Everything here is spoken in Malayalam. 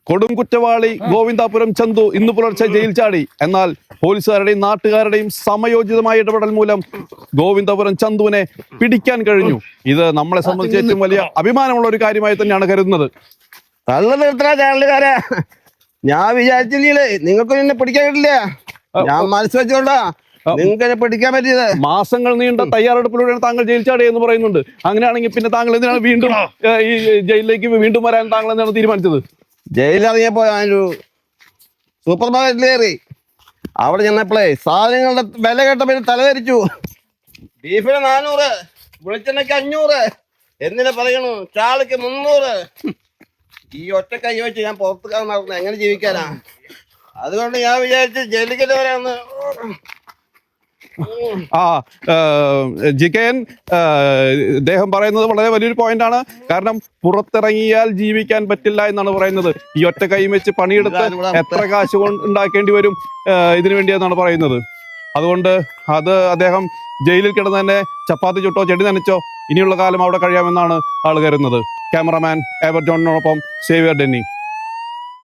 കൊടും കുറ്റവാളി ഗോവിന്ദാപുരം ചന്തു ഇന്ന് പുലർച്ചെ ജയിൽ ചാടി. എന്നാൽ പോലീസുകാരുടെയും നാട്ടുകാരുടെയും സമയോചിതമായ ഇടപെടൽ മൂലം ഗോവിന്ദാപുരം ചന്തുവിനെ പിടിക്കാൻ കഴിഞ്ഞു. ഇത് നമ്മളെ സംബന്ധിച്ച് ഏറ്റവും വലിയ അഭിമാനമുള്ള ഒരു കാര്യമായി തന്നെയാണ് കരുതുന്നത്. കള്ളു നിർത്തണ ചാനലുകാരെ, ഞാൻ വിചാരിച്ചില്ലേ നിങ്ങൾക്ക് എന്നെ പിടിക്കാൻ പറ്റില്ല. ഞാൻ മനസ്സ് വെച്ചോണ്ടാ നിങ്ങൾക്ക് എന്നെ പിടിക്കാൻ പറ്റിയത്. മാസങ്ങൾ നീണ്ട തയ്യാറെടുപ്പിലൂടെയാണ് താങ്കൾ ജയിൽ ചാടി എന്ന് പറയുന്നുണ്ട്. അങ്ങനെയാണെങ്കിൽ പിന്നെ താങ്കൾ എന്തിനാണ് വീണ്ടും ഈ ജയിലിലേക്ക് വീണ്ടും വരാൻ താങ്കൾ എന്താണ് തീരുമാനിച്ചത്? ജയിലിറങ്ങിയപ്പോ ഞാനൊരു സൂപ്പർ മാർക്കറ്റിൽ കയറി. അവിടെ ചെന്നപ്പോഴേ സാധനങ്ങളുടെ വില കേട്ടപ്പോൾ തലധരിച്ചു. ബീഫിന് 400, വെളിച്ചെണ്ണയ്ക്ക് 500, എന്തിനാ പറയണു ചാളക്ക് 300. ഈ ഒറ്റ കൈ വെച്ച് ഞാൻ പുറത്ത് നടക്കുന്നത് എങ്ങനെ ജീവിക്കാനാ? അതുകൊണ്ട് ഞാൻ വിചാരിച്ചു ജയിലിലേക്ക് വരാന്ന്. ജികെൻ അദ്ദേഹം പറയുന്നത് വളരെ വലിയൊരു പോയിന്റാണ്. കാരണം പുറത്തിറങ്ങിയാൽ ജീവിക്കാൻ പറ്റില്ല എന്നാണ് പറയുന്നത്. ഈ ഒറ്റ കൈ വെച്ച് പണിയെടുത്ത് എത്ര കാശ് ഉണ്ടാക്കേണ്ടി വരും ഇതിനു വേണ്ടിയെന്നാണ് പറയുന്നത്. അതുകൊണ്ട് അത് അദ്ദേഹം ജയിലിൽ കിടന്ന് തന്നെ ചപ്പാത്തി ചുട്ടോ ചെടി നനച്ചോ ഇനിയുള്ള കാലം അവിടെ കഴിയാമെന്നാണ് ആൾ കരുതുന്നത്. ക്യാമറമാൻ എവർ ജോണിനോടൊപ്പം സേവിയർ ഡെന്നി.